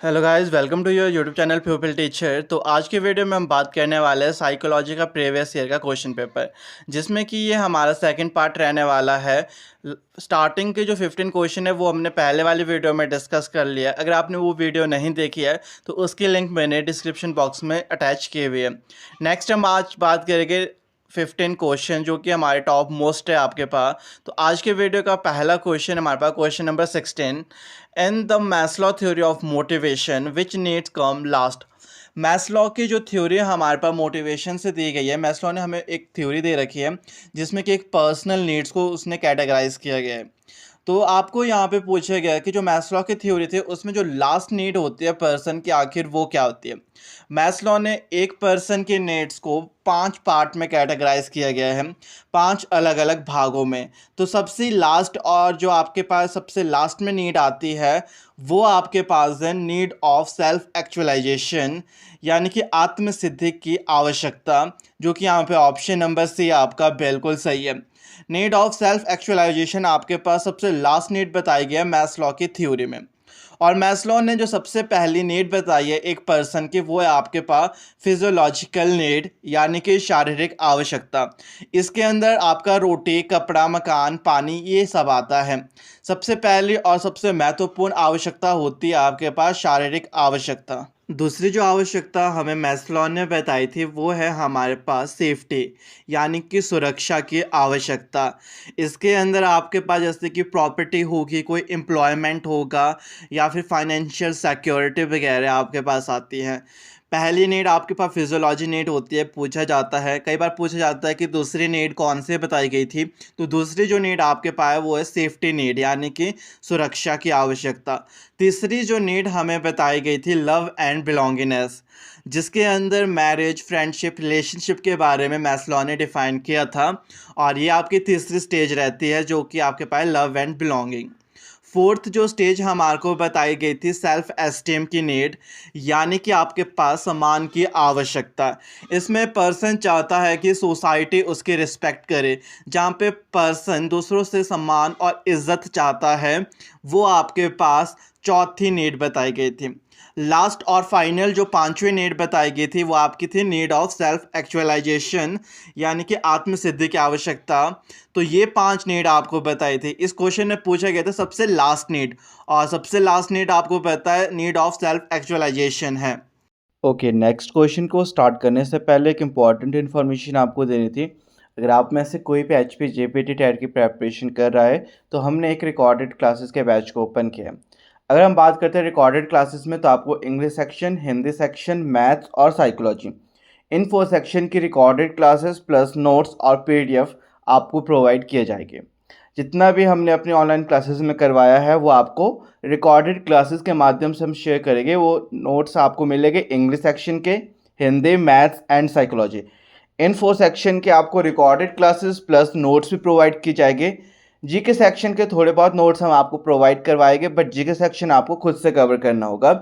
Hello guys, welcome to your YouTube channel pupil teacher. तो आज के वीडियो में हम बात करने वाले हैं साइकोलॉजी का प्रीवियस ईयर का क्वेश्चन पेपर, जिसमें कि ये हमारा सेकंड पार्ट रहने वाला है। स्टार्टिंग के जो 15 क्वेश्चन है वो हमने पहले वाली वीडियो में डिस्कस कर लिया। अगर आपने वो वीडियो नहीं देखी है तो उसकी लिंक मैंने डिस्क्रिप्शन बॉक्स में अटैच किए हुए है। नेक्स्ट हम आज बात करेंगे 15 क्वेश्चन जो कि हमारे टॉप मोस्ट है आपके पास। तो आज के वीडियो का पहला क्वेश्चन हमारे पास question number 16। In the Maslow theory of motivation which needs come last. Maslow की जो थ्योरी हमारे पास मोटिवेशन से दी गई है, मैस्लो ने हमें एक थ्योरी दे रखी है जिसमें कि एक पर्सनल नीड्स को उसने कैटेगराइज किया गया है। तो आपको यहाँ पे पूछा गया कि जो मैस्लो की थ्योरी थी उसमें जो लास्ट नीड होती है पर्सन की, आखिर वो क्या होती है। मैस्लो ने एक पर्सन के नीड्स को 5 पार्ट में कैटेगराइज किया गया है, 5 अलग अलग भागों में। तो सबसे लास्ट और जो आपके पास सबसे लास्ट में नीड आती है वो आपके पास है नीड ऑफ सेल्फ एक्चुअलाइजेशन, यानी कि आत्मसिद्धि की आवश्यकता, जो कि यहाँ पे ऑप्शन नंबर सी आपका बिल्कुल सही है। नीड ऑफ सेल्फ एक्चुअलाइजेशन आपके पास सबसे लास्ट नीड बताई गई है मैस्लो की थ्योरी में। और मैस्लो ने जो सबसे पहली नीड बताई है एक पर्सन की, वो है आपके पास फिजियोलॉजिकल नीड, यानी कि शारीरिक आवश्यकता। इसके अंदर आपका रोटी, कपड़ा, मकान, पानी, ये सब आता है। सबसे पहली और सबसे महत्वपूर्ण आवश्यकता होती है आपके पास शारीरिक आवश्यकता। दूसरी जो आवश्यकता हमें मैस्लो ने बताई थी वो है हमारे पास सेफ्टी, यानी कि सुरक्षा की आवश्यकता। इसके अंदर आपके पास जैसे कि प्रॉपर्टी होगी, कोई एम्प्लॉयमेंट होगा, या फिर फाइनेंशियल सिक्योरिटी वगैरह आपके पास आती हैं। पहली नीड आपके पास फिजियोलॉजी नीड होती है। पूछा जाता है, कई बार पूछा जाता है कि दूसरी नीड कौन से बताई गई थी। तो दूसरी जो नीड आपके पास है वो है सेफ्टी नीड, यानी कि सुरक्षा की आवश्यकता। तीसरी जो नीड हमें बताई गई थी लव एंड बिलोंगिंगनेस, जिसके अंदर मैरिज, फ्रेंडशिप, रिलेशनशिप के बारे में मैस्लो ने डिफाइन किया था। और ये आपकी तीसरी स्टेज रहती है जो कि आपके पास लव एंड बिलोंगिंग। फोर्थ जो स्टेज हमारे को बताई गई थी सेल्फ एस्टीम की नीड, यानी कि आपके पास सम्मान की आवश्यकता। इसमें पर्सन चाहता है कि सोसाइटी उसकी रिस्पेक्ट करे। जहाँ पे पर्सन दूसरों से सम्मान और इज्जत चाहता है, वो आपके पास चौथी नीड बताई गई थी। लास्ट और फाइनल जो पांचवी नीड बताई गई थी वो आपकी थी नीड ऑफ सेल्फ एक्चुअलाइजेशन, यानी कि आत्मसिद्धि की आवश्यकता। तो ये 5 नीड आपको बताई थी। इस क्वेश्चन में पूछा गया था सबसे लास्ट नीड, और सबसे लास्ट नीड आपको पता है नीड ऑफ सेल्फ एक्चुअलाइजेशन है। ओके, नेक्स्ट क्वेश्चन को स्टार्ट करने से पहले एक इम्पॉर्टेंट इन्फॉर्मेशन आपको देनी थी। अगर आप में से कोई भी HP JPT टेट की प्रेपरेशन कर रहा है तो हमने एक रिकॉर्डेड क्लासेस के बैच को ओपन किया है। अगर हम बात करते हैं रिकॉर्डेड क्लासेस में, तो आपको English section, Hindi section, maths और साइकोलॉजी, इन 4 सेक्शन की रिकॉर्डेड क्लासेस प्लस नोट्स और PDF आपको प्रोवाइड किए जाएंगे। जितना भी हमने अपनी ऑनलाइन क्लासेस में करवाया है वो आपको रिकॉर्डेड क्लासेस के माध्यम से हम शेयर करेंगे। वो नोट्स आपको मिलेंगे इंग्लिश सेक्शन के, Hindi, maths and psychology. In 4 section के आपको रिकॉर्डेड क्लासेस प्लस नोट्स भी प्रोवाइड की जाएंगे। GK सेक्शन के थोड़े बहुत नोट्स हम आपको प्रोवाइड करवाएंगे, बट GK सेक्शन आपको खुद से कवर करना होगा।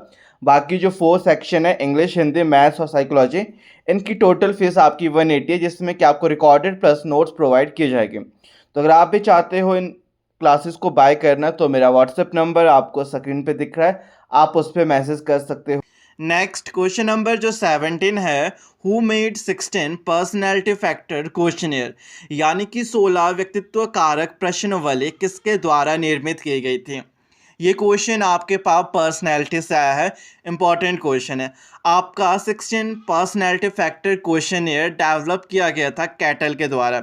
बाकी जो 4 सेक्शन है इंग्लिश, हिंदी, मैथ्स और साइकोलॉजी, इनकी टोटल फीस आपकी 180 है, जिसमें कि आपको रिकॉर्डेड प्लस नोट्स प्रोवाइड किए जाएंगे। तो अगर आप भी चाहते हो इन क्लासेस को बाय करना तो मेरा व्हाट्सएप नंबर आपको स्क्रीन पे दिख रहा है, आप उस पर मैसेज कर सकते हो। नेक्स्ट क्वेश्चन नंबर जो 17 है, who made 16 personality factor questionnaire, यानी कि 16 व्यक्तित्व कारक प्रश्नावली किसके द्वारा निर्मित की गई थी। ये क्वेश्चन आपके पास पर्सनैलिटी से आया है, इंपॉर्टेंट क्वेश्चन है। आपका 16 पर्सनैलिटी फैक्टर क्वेश्चनियर डेवलप किया गया था कैटल के द्वारा,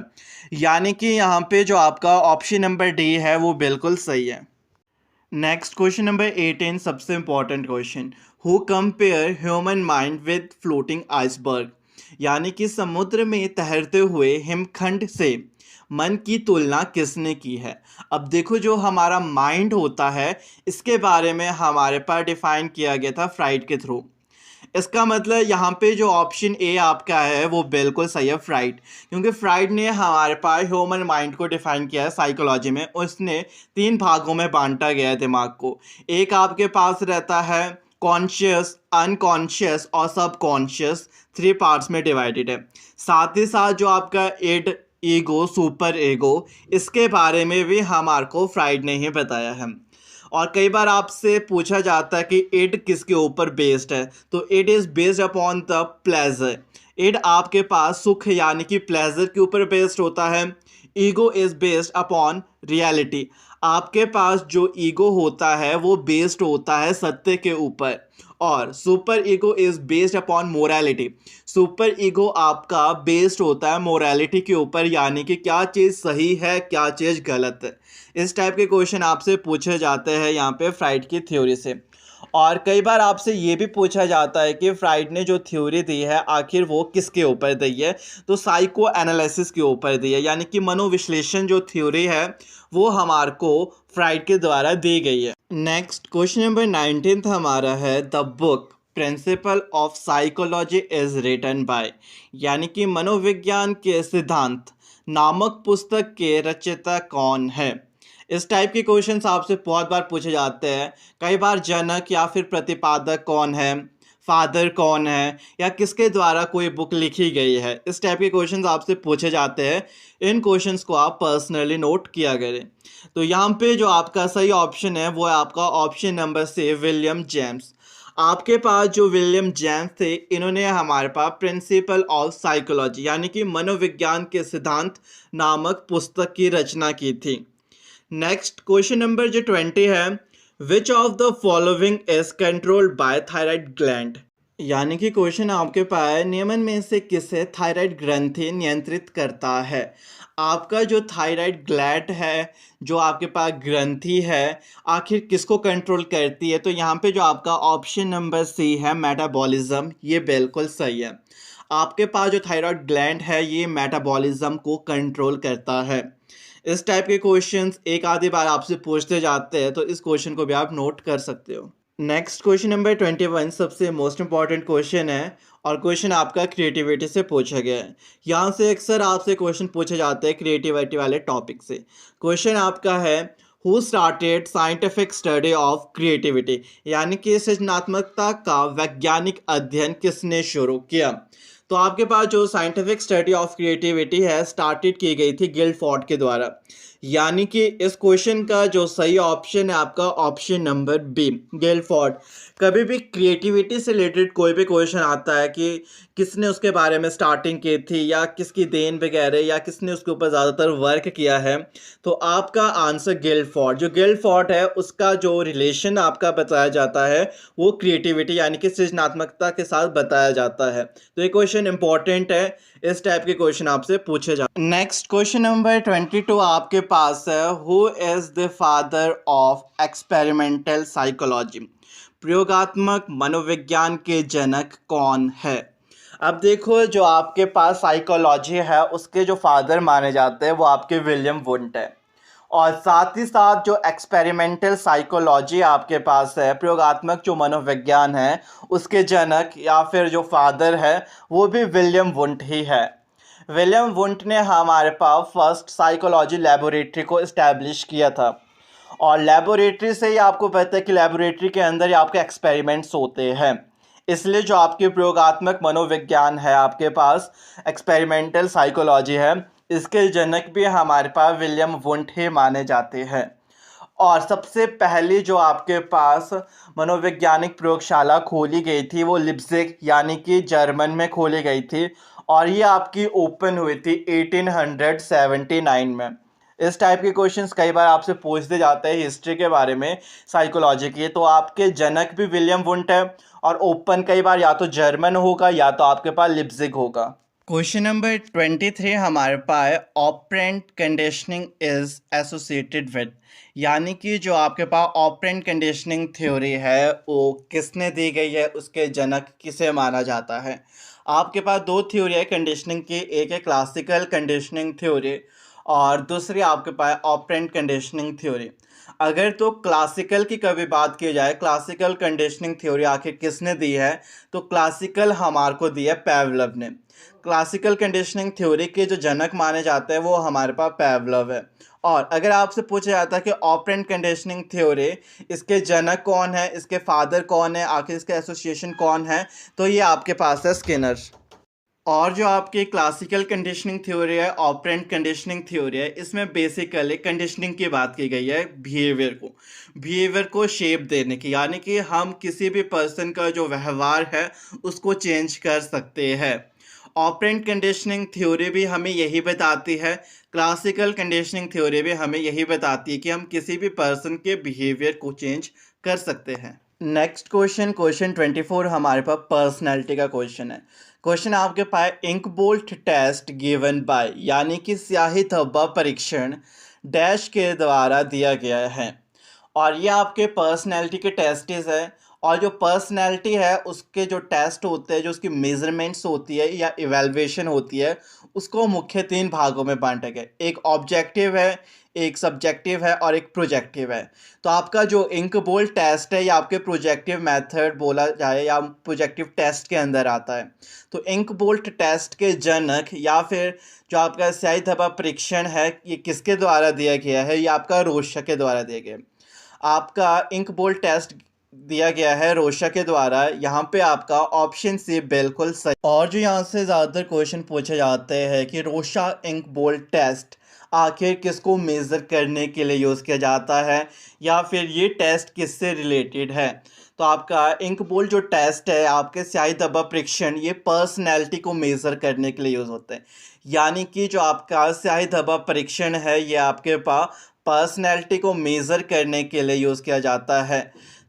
यानी कि यहाँ पे जो आपका ऑप्शन नंबर डी है वो बिल्कुल सही है। नेक्स्ट क्वेश्चन नंबर 18, सबसे important question, who compare human mind with floating iceberg, यानी कि समुद्र में तैरते हुए हिमखंड से मन की तुलना किसने की है। अब देखो, जो हमारा माइंड होता है इसके बारे में हमारे पास डिफाइन किया गया था फ्राइड के थ्रू। इसका मतलब यहाँ पे जो ऑप्शन ए आपका है वो बिल्कुल सही है, फ्राइड। क्योंकि फ्राइड ने हमारे पास ह्यूमन माइंड को डिफाइन किया है साइकोलॉजी में। उसने 3 भागों में बांटा गया है दिमाग को। एक आपके पास रहता है कॉन्शियस, अनकॉन्शियस और सबकॉन्शियस, 3 पार्ट्स में डिवाइडेड है। साथ ही साथ जो आपका इड, ईगो, सुपर ईगो, इसके बारे में भी हमारे को फ्राइड ने ही बताया है। और कई बार आपसे पूछा जाता है कि इट किसके ऊपर बेस्ड है, तो it is based upon the pleasure. It आपके पास सुख यानी कि प्लेजर के ऊपर बेस्ड होता है। Ego is based upon reality. आपके पास जो ईगो होता है वो बेस्ड होता है सत्य के ऊपर। और super ego is based upon morality. Super ego आपका बेस्ड होता है मोरालिटी के ऊपर, यानी कि क्या चीज़ सही है क्या चीज़ गलत है। इस टाइप के क्वेश्चन आपसे पूछे जाते हैं यहाँ पे फ्राइड की थ्योरी से। और कई बार आपसे ये भी पूछा जाता है कि फ्राइड ने जो थ्योरी दी है आखिर वो किसके ऊपर दी है, तो साइको एनालिसिस के ऊपर दी है, यानी कि मनोविश्लेषण जो थ्योरी है वो हमारे को फ्राइड के द्वारा दी गई है। नेक्स्ट क्वेश्चन नंबर 19 हमारा है the book principle of psychology is written by, यानी कि मनोविज्ञान के सिद्धांत नामक पुस्तक के रचयिता कौन है। इस टाइप के क्वेश्चंस आपसे बहुत बार पूछे जाते हैं। कई बार जनक या फिर प्रतिपादक कौन है, फादर कौन है, या किसके द्वारा कोई बुक लिखी गई है, इस टाइप के क्वेश्चंस आपसे पूछे जाते हैं। इन क्वेश्चंस को आप पर्सनली नोट किया करें। तो यहाँ पे जो आपका सही ऑप्शन है वो है आपका ऑप्शन नंबर से विलियम जेम्स। आपके पास जो विलियम जेम्स थे इन्होंने हमारे पास प्रिंसिपल ऑफ साइकोलॉजी यानी कि मनोविज्ञान के सिद्धांत नामक पुस्तक की रचना की थी। नेक्स्ट क्वेश्चन नंबर जो 20 है, which of the following is controlled by thyroid gland, यानी कि क्वेश्चन आपके पास निम्न में से किसे थायराइड ग्रंथि नियंत्रित करता है। आपका जो थायराइड ग्लैंड है, जो आपके पास ग्रंथि है, आखिर किसको कंट्रोल करती है, तो यहाँ पे जो आपका ऑप्शन नंबर सी है मेटाबॉलिज्म, ये बिल्कुल सही है। आपके पास जो थायराइड ग्लैंड है ये मेटाबॉलिज्म को कंट्रोल करता है। इस टाइप के क्वेश्चंस एक आधी बार आपसे पूछते जाते हैं, तो इस क्वेश्चन को भी आप नोट कर सकते हो। नेक्स्ट क्वेश्चन नंबर 21 सबसे मोस्ट इंपॉर्टेंट क्वेश्चन है और क्वेश्चन आपका क्रिएटिविटी से पूछा गया है। यहाँ से अक्सर आपसे क्वेश्चन पूछे जाते हैं क्रिएटिविटी वाले टॉपिक से। क्वेश्चन आपका है who started scientific study of creativity, यानी कि सृजनात्मकता का वैज्ञानिक अध्ययन किसने शुरू किया। तो आपके पास जो साइंटिफिक स्टडी ऑफ क्रिएटिविटी है स्टार्टेड की गई थी गिल्डफोर्ड के द्वारा, यानी कि इस क्वेश्चन का जो सही ऑप्शन है आपका ऑप्शन नंबर बी गिल्डफोर्ड। कभी भी क्रिएटिविटी से रिलेटेड कोई भी क्वेश्चन आता है कि किसने उसके बारे में स्टार्टिंग की थी या किसकी देन वगैरह या किसने उसके ऊपर ज़्यादातर वर्क किया है, तो आपका आंसर गिल्डफोर्ड। जो गिल्डफोर्ड है उसका जो रिलेशन आपका बताया जाता है वो क्रिएटिविटी यानी कि सृजनात्मकता के साथ बताया जाता है। तो ये क्वेश्चन इंपॉर्टेंट है, इस टाइप के क्वेश्चन आपसे पूछे जाते हैं। नेक्स्ट क्वेश्चन नंबर 22 आपके पास है who is the father of experimental psychology, प्रयोगात्मक मनोविज्ञान के जनक कौन है। अब देखो जो आपके पास साइकोलॉजी है उसके जो फादर माने जाते हैं वो आपके विलियम वुंट है, और साथ ही साथ जो एक्सपेरिमेंटल साइकोलॉजी आपके पास है, प्रयोगात्मक जो मनोविज्ञान है, उसके जनक या फिर जो फादर है वो भी विलियम वुंट ही है। विलियम वुंट ने हमारे पास फर्स्ट साइकोलॉजी लेबोरेटरी को इस्टेब्लिश किया था, और लेबोरेटरी से ही आपको पता है कि लेबोरेटरी के अंदर ही आपके एक्सपेरिमेंट्स होते हैं, इसलिए जो आपकी प्रयोगात्मक मनोविज्ञान है आपके पास एक्सपेरिमेंटल साइकोलॉजी है, इसके जनक भी हमारे पास विलियम वुंट ही माने जाते हैं। और सबसे पहली जो आपके पास मनोवैज्ञानिक प्रयोगशाला खोली गई थी वो लिप्जिग यानी कि जर्मन में खोली गई थी, और ये आपकी ओपन हुई थी 1879 में। इस टाइप के क्वेश्चंस कई बार आपसे पूछते जाते हैं हिस्ट्री के बारे में, साइकोलॉजी की, तो आपके जनक भी विलियम वुंट है, और ओपन कई बार या तो जर्मन होगा या तो आपके पास लिप्जिग होगा। क्वेश्चन नंबर 23 हमारे पास operant conditioning is associated with, यानी कि जो आपके पास ऑपरेंट कंडीशनिंग थ्योरी है वो किसने दी गई है, उसके जनक किसे माना जाता है। आपके पास दो थ्योरी है कंडीशनिंग की, एक है क्लासिकल कंडीशनिंग थ्योरी और दूसरी आपके पास ऑपरेंट कंडीशनिंग थ्योरी। अगर तो क्लासिकल की कभी बात की जाए, क्लासिकल कंडीशनिंग थ्योरी आखिर किसने दी है, तो क्लासिकल हमारे को दी है पैवलव ने। क्लासिकल कंडीशनिंग थ्योरी के जो जनक माने जाते हैं वो हमारे पास पैवलव है। और अगर आपसे पूछा जाता है कि ऑपरेंट कंडीशनिंग थ्योरी इसके जनक कौन है, इसके फादर कौन है, आखिर इसके एसोसिएशन कौन है, तो ये आपके पास है स्किनर। और जो आपकी क्लासिकल कंडीशनिंग थ्योरी है, ऑपरेंट कंडीशनिंग थ्योरी है, इसमें बेसिकली कंडीशनिंग की बात की गई है बिहेवियर को शेप देने की, यानी कि हम किसी भी पर्सन का जो व्यवहार है उसको चेंज कर सकते हैं। ऑपरेंट कंडीशनिंग थ्योरी भी हमें यही बताती है, क्लासिकल कंडीशनिंग थ्योरी भी हमें यही बताती है कि हम किसी भी पर्सन के बिहेवियर को चेंज कर सकते हैं। नेक्स्ट क्वेश्चन 24 हमारे पास पर्सनैलिटी का क्वेश्चन है। क्वेश्चन आपके पास ink blot test given by, यानी कि स्याही धब्बा परीक्षण डैश के द्वारा दिया गया है। और ये आपके पर्सनैलिटी के टेस्टिस है। और जो पर्सनैलिटी है उसके जो टेस्ट होते हैं, जो उसकी मेजरमेंट्स होती है या इवेलुएशन होती है, उसको मुख्य 3 भागों में बांटा गया। एक ऑब्जेक्टिव है, एक सब्जेक्टिव है और एक प्रोजेक्टिव है। तो आपका जो इंक बोल्ट टेस्ट है ये आपके प्रोजेक्टिव मेथड बोला जाए या प्रोजेक्टिव टेस्ट के अंदर आता है। तो इंक बोल्ट टेस्ट के जनक या फिर जो आपका स्याही धब्बा परीक्षण है ये किसके द्वारा दिया गया है? ये आपका रोशा के द्वारा दिया गया है। आपका इंक बोल्ट टेस्ट दिया गया है रोशा के द्वारा। यहाँ पे आपका ऑप्शन सी बिल्कुल सही। और जो यहाँ से ज़्यादातर क्वेश्चन पूछे जाते हैं कि रोशा इंक बोल्ट टेस्ट आखिर किसको मेज़र करने के लिए यूज़ किया जाता है या फिर ये टेस्ट किससे रिलेटेड है? तो आपका इंक बोल्ट जो टेस्ट है, आपके स्याही धब्बा परीक्षण, ये पर्सनैलिटी को मेज़र करने के लिए यूज़ होते हैं। यानी कि जो आपका स्याही धब्बा परीक्षण है ये आपके पास पर्सनैलिटी को मेज़र करने के लिए यूज़ किया जाता है।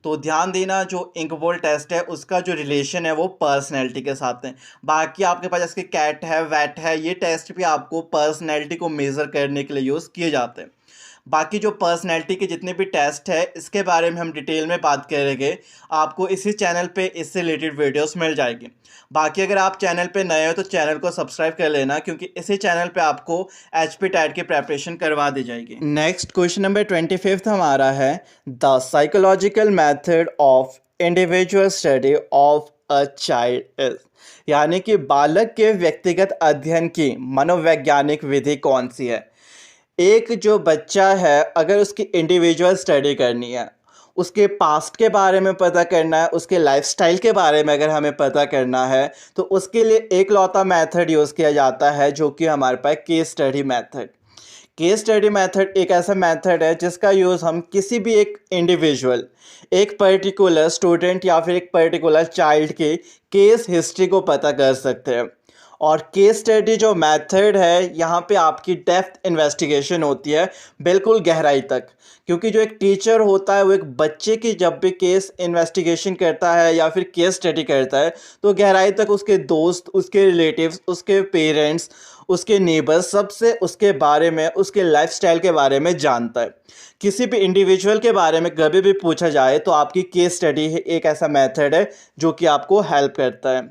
तो ध्यान देना, जो इंक बोल्ट टेस्ट है उसका जो रिलेशन है वो पर्सनैलिटी के साथ है। बाकी आपके पास जैसे कैट है, वैट है, ये टेस्ट भी आपको पर्सनैलिटी को मेज़र करने के लिए यूज़ किए जाते हैं। बाकी जो पर्सनैलिटी के जितने भी टेस्ट है इसके बारे में हम डिटेल में बात करेंगे, आपको इसी चैनल पे इससे रिलेटेड वीडियोस मिल जाएगी। बाकी अगर आप चैनल पे नए हो तो चैनल को सब्सक्राइब कर लेना, क्योंकि इसी चैनल पे आपको HP टाइट की प्रेपरेशन करवा दी जाएगी। नेक्स्ट क्वेश्चन नंबर 25 हमारा है the psychological method of individual study of a child is, यानी कि बालक के व्यक्तिगत अध्ययन की मनोवैज्ञानिक विधि कौन सी है? एक जो बच्चा है अगर उसकी इंडिविजुअल स्टडी करनी है, उसके पास्ट के बारे में पता करना है, उसके लाइफस्टाइल के बारे में अगर हमें पता करना है, तो उसके लिए एकलौता मेथड यूज़ किया जाता है जो कि हमारे पास case study method. Case study method एक ऐसा मेथड है जिसका यूज़ हम किसी भी एक इंडिविजुअल, एक पर्टिकुलर स्टूडेंट या फिर एक पर्टिकुलर चाइल्ड के केस हिस्ट्री को पता कर सकते हैं। और केस स्टडी जो मेथड है यहाँ पे आपकी डेप्थ इन्वेस्टिगेशन होती है, बिल्कुल गहराई तक। क्योंकि जो एक टीचर होता है वो एक बच्चे की जब भी केस इन्वेस्टिगेशन करता है या फिर केस स्टडी करता है तो गहराई तक उसके दोस्त, उसके रिलेटिव्स, उसके पेरेंट्स, उसके नेबर्स, सबसे उसके बारे में, उसके लाइफस्टाइल के बारे में जानता है। किसी भी इंडिविजुअल के बारे में कभी भी पूछा जाए तो आपकी केस स्टडी एक ऐसा मेथड है जो कि आपको हेल्प करता है।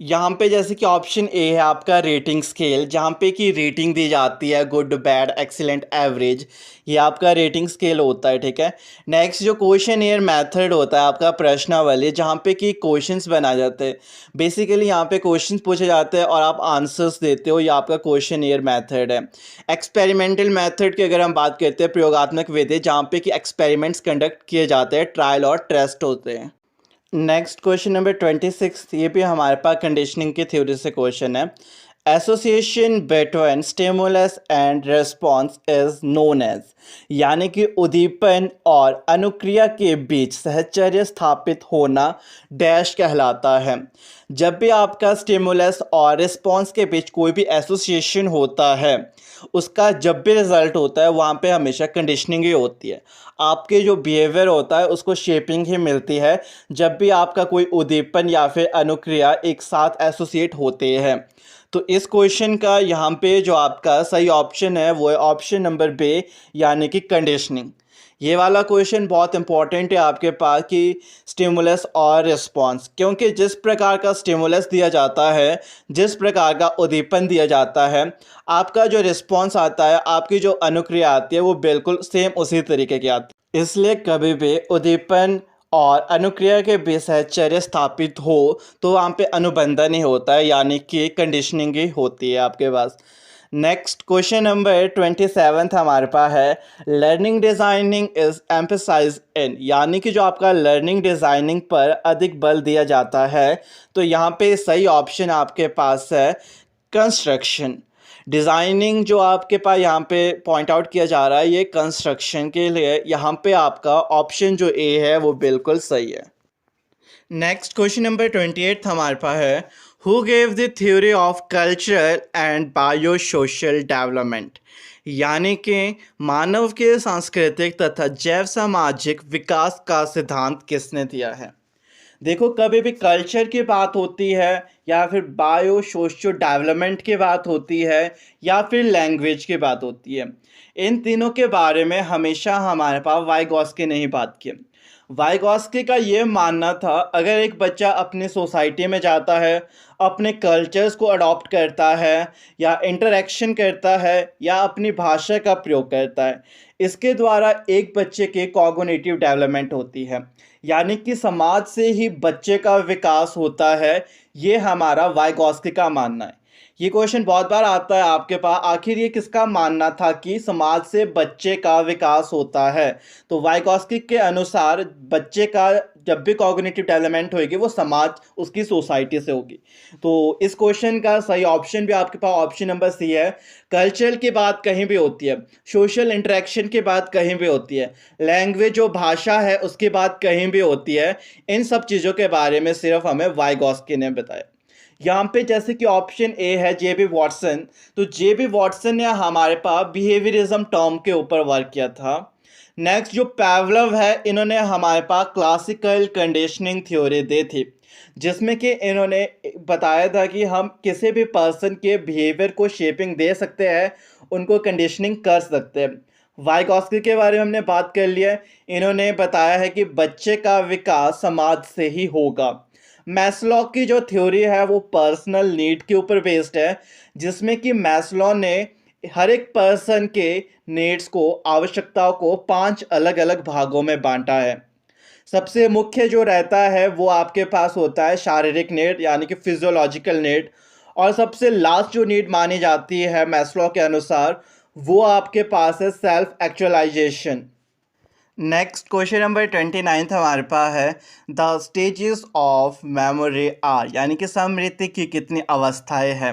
यहाँ पे जैसे कि ऑप्शन ए है आपका रेटिंग स्केल, जहाँ पे कि रेटिंग दी जाती है गुड, बैड, एक्सीलेंट, एवरेज, ये आपका रेटिंग स्केल होता है, ठीक है। नेक्स्ट जो क्वेश्चन एयर मेथड होता है आपका प्रश्नावली, जहाँ पे कि क्वेश्चंस बनाए जाते हैं। बेसिकली यहाँ पे क्वेश्चंस पूछे जाते हैं और आप आंसर्स देते हो, ये आपका क्वेश्चन एयर मेथड है। एक्सपेरिमेंटल मेथड की अगर हम बात करते हैं, प्रयोगात्मक विधि, जहाँ पे कि एक्सपेरिमेंट्स कंडक्ट किए जाते हैं, ट्रायल और टेस्ट होते हैं। नेक्स्ट क्वेश्चन नंबर 26, ये भी हमारे पास कंडीशनिंग की थ्योरी से क्वेश्चन है। Association between stimulus and response is known as, यानी कि उद्दीपन और अनुक्रिया के बीच सहचर्य स्थापित होना डैश कहलाता है। जब भी आपका स्टिमुलस और रिस्पॉन्स के बीच कोई भी एसोसिएशन होता है, उसका जब भी रिजल्ट होता है वहाँ पे हमेशा कंडीशनिंग ही होती है। आपके जो बिहेवियर होता है उसको शेपिंग ही मिलती है जब भी आपका कोई उद्दीपन या फिर अनुक्रिया एक साथ एसोसिएट होते हैं। तो इस क्वेश्चन का यहाँ पे जो आपका सही ऑप्शन है वो है ऑप्शन नंबर बी, यानी कि कंडीशनिंग। ये वाला क्वेश्चन बहुत इंपॉर्टेंट है आपके पास कि स्टिमुलस और रिस्पॉन्स, क्योंकि जिस प्रकार का स्टिमुलस दिया जाता है, जिस प्रकार का उद्दीपन दिया जाता है, आपका जो रिस्पॉन्स आता है, आपकी जो अनुक्रिया आती है वो बिल्कुल सेम उसी तरीके की आती है। इसलिए कभी भी उद्दीपन और अनुक्रिया के बीच सहचर्य स्थापित हो तो वहाँ पे अनुबंधन ही होता है, यानी कि कंडीशनिंग ही होती है आपके पास। नेक्स्ट क्वेश्चन नंबर 27 हमारे पास है, लर्निंग डिज़ाइनिंग इज एम्फसाइज इन, यानी कि जो आपका लर्निंग डिज़ाइनिंग पर अधिक बल दिया जाता है। तो यहाँ पे सही ऑप्शन आपके पास है कंस्ट्रक्शन। डिज़ाइनिंग जो आपके पास यहाँ पे पॉइंट आउट किया जा रहा है ये कंस्ट्रक्शन के लिए, यहाँ पे आपका ऑप्शन जो ए है वो बिल्कुल सही है। नेक्स्ट क्वेश्चन नंबर 28 हमारे पास है, who gave the theory of cultural and bio social development, यानी कि मानव के सांस्कृतिक तथा जैव सामाजिक विकास का सिद्धांत किसने दिया है। देखो, कभी भी कल्चर की बात होती है या फिर बायो सोशल डेवलपमेंट की बात होती है या फिर लैंग्वेज की बात होती है, इन तीनों के बारे में हमेशा हमारे पास वाइगॉस्की ने ही बात की। वाइगॉस्की का ये मानना था, अगर एक बच्चा अपनी सोसाइटी में जाता है, अपने कल्चर्स को अडॉप्ट करता है या इंटरेक्शन करता है या अपनी भाषा का प्रयोग करता है, इसके द्वारा एक बच्चे के कॉग्निटिव डेवलपमेंट होती है, यानी कि समाज से ही बच्चे का विकास होता है। ये हमारा वाइगॉस्की का मानना है। ये क्वेश्चन बहुत बार आता है आपके पास, आखिर ये किसका मानना था कि समाज से बच्चे का विकास होता है। तो वाइगॉस्की के अनुसार बच्चे का जब भी कॉग्निटिव डेवलपमेंट होगी वो समाज, उसकी सोसाइटी से होगी। तो इस क्वेश्चन का सही ऑप्शन भी आपके पास ऑप्शन नंबर सी है। कल्चर की बात कहीं भी होती है, सोशल इंटरेक्शन की बात कहीं भी होती है, लैंग्वेज जो भाषा है उसकी बात कहीं भी होती है, इन सब चीज़ों के बारे में सिर्फ हमें वाइगॉस्की ने बताया। यहाँ पे जैसे कि ऑप्शन ए है जे.बी. वॉटसन, तो जे.बी. वॉटसन ने हमारे पास बिहेवियरिज्म टर्म के ऊपर वर्क किया था। नेक्स्ट जो पावलोव है, इन्होंने हमारे पास क्लासिकल कंडीशनिंग थ्योरी दी थी, जिसमें कि इन्होंने बताया था कि हम किसी भी पर्सन के बिहेवियर को शेपिंग दे सकते हैं, उनको कंडीशनिंग कर सकते हैं। वाइगॉस्की के बारे में हमने बात कर लिया है, इन्होंने बताया है कि बच्चे का विकास समाज से ही होगा। मैस्लो की जो थ्योरी है वो पर्सनल नीड के ऊपर बेस्ड है, जिसमें कि मैस्लो ने हर एक पर्सन के नीड्स को, आवश्यकताओं को 5 अलग अलग भागों में बांटा है। सबसे मुख्य जो रहता है वो आपके पास होता है शारीरिक नीड, यानी कि फिजियोलॉजिकल नीड, और सबसे लास्ट जो नीड मानी जाती है मैस्लो के अनुसार वो आपके पास है self actualization. Next question number 29 हमारे पास है, the stages of memory are, यानी कि स्मृति की कितनी अवस्थाएं हैं।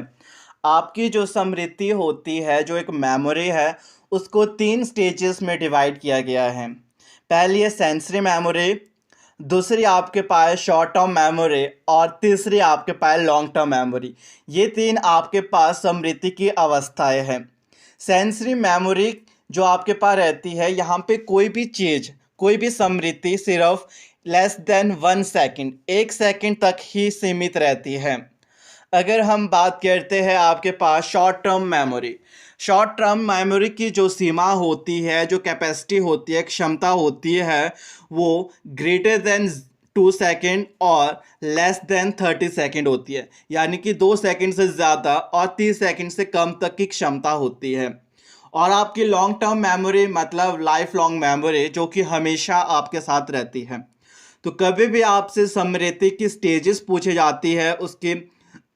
आपकी जो स्मृति होती है, जो एक मेमोरी है, उसको 3 स्टेजेस में डिवाइड किया गया है। पहली है सेंसरी मेमोरी, दूसरी आपके पास शॉर्ट टर्म मेमोरी और तीसरी आपके पास लॉन्ग टर्म मेमोरी। ये 3 आपके पास स्मृति की अवस्थाएं हैं। सेंसरी मेमोरी जो आपके पास रहती है, यहाँ पे कोई भी चीज़, कोई भी स्मृति सिर्फ लेस देन 1 सेकंड, 1 सेकंड तक ही सीमित रहती है। अगर हम बात करते हैं आपके पास short term memory, short term memory की जो सीमा होती है, जो कैपेसिटी होती है, क्षमता होती है, वो ग्रेटर देन 2 सेकंड और लेस देन 30 सेकंड होती है, यानी कि 2 सेकंड से ज़्यादा और 30 सेकंड से कम तक की क्षमता होती है। और आपकी लॉन्ग टर्म मेमोरी मतलब लाइफ लॉन्ग मेमोरी, जो कि हमेशा आपके साथ रहती है। तो कभी भी आपसे स्मृति की स्टेजेस पूछी जाती है, उसकी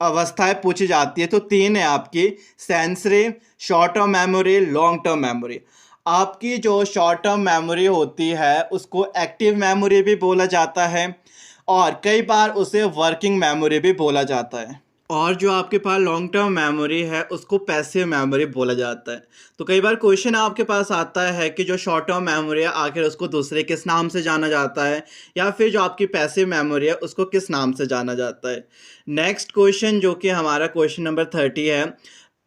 अवस्थाएं पूछी जाती है, तो 3 है आपकी, sensory, short term memory, long term memory. आपकी जो शॉर्ट टर्म मेमोरी होती है उसको एक्टिव मेमोरी भी बोला जाता है और कई बार उसे वर्किंग मेमोरी भी बोला जाता है। और जो आपके पास लॉन्ग टर्म मेमोरी है उसको पैसिव मेमोरी बोला जाता है। तो कई बार क्वेश्चन आपके पास आता है कि जो शॉर्ट टर्म मेमोरी है आखिर उसको दूसरे किस नाम से जाना जाता है, या फिर जो आपकी पैसिव मेमोरी है उसको किस नाम से जाना जाता है। नेक्स्ट क्वेश्चन जो कि हमारा क्वेश्चन नंबर 30 है,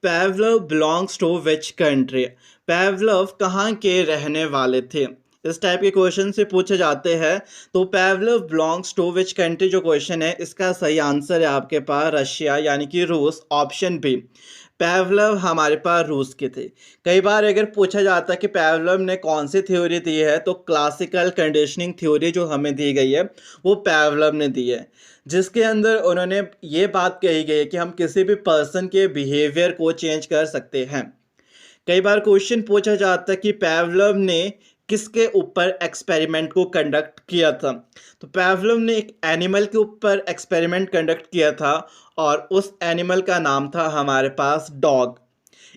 Pavlov belongs to which country, Pavlov कहाँ के रहने वाले थे। इस टाइप के क्वेश्चन से पूछे जाते हैं। तो Pavlov belongs to which country जो क्वेश्चन है, इसका सही आंसर है आपके पास रशिया, यानी कि रूस, ऑप्शन बी। पावलोव हमारे पास रूस के थे। कई बार अगर पूछा जाता है कि पावलोव ने कौन सी थ्योरी दी है, तो क्लासिकल कंडीशनिंग थ्योरी जो हमें दी गई है वो पावलोव ने दी है, जिसके अंदर उन्होंने ये बात कही गई है कि हम किसी भी पर्सन के बिहेवियर को चेंज कर सकते हैं। कई बार क्वेश्चन पूछा जाता है कि पावलोव ने किसके ऊपर एक्सपेरिमेंट को कंडक्ट किया था। तो पावलोव ने एक एनिमल के ऊपर एक्सपेरिमेंट कंडक्ट किया था और उस एनिमल का नाम था हमारे पास डॉग।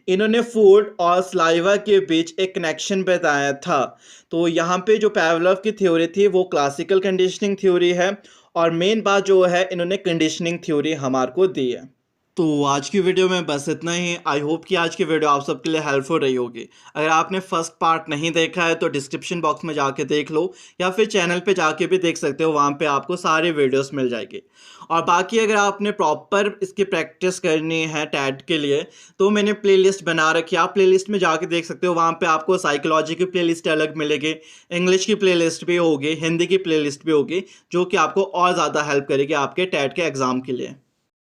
इन्होंने फूड और सलाइवा के बीच एक कनेक्शन बताया था। तो यहाँ पे जो पावलोव की थ्योरी थी वो क्लासिकल कंडीशनिंग थ्योरी है, और मेन बात जो है इन्होंने कंडीशनिंग थ्योरी हमारे को दी है। तो आज की वीडियो में बस इतना ही। आई होप कि आज की वीडियो आप सबके लिए हेल्पफुल रही होगी। अगर आपने फर्स्ट पार्ट नहीं देखा है तो डिस्क्रिप्शन बॉक्स में जाके देख लो, या फिर चैनल पे जाके भी देख सकते हो, वहाँ पे आपको सारी वीडियोस मिल जाएगी। और बाकी अगर आपने प्रॉपर इसकी प्रैक्टिस करनी है टैट के लिए, तो मैंने प्लेलिस्ट बना रखी है, आप प्लेलिस्ट में जाके देख सकते हो। वहाँ पे आपको साइकोलॉजी की प्लेलिस्ट अलग मिलेगी, इंग्लिश की प्लेलिस्ट भी होगी, हिंदी की प्लेलिस्ट भी होगी, जो कि आपको और ज़्यादा हेल्प करेगी आपके टैट के एग्ज़ाम के लिए।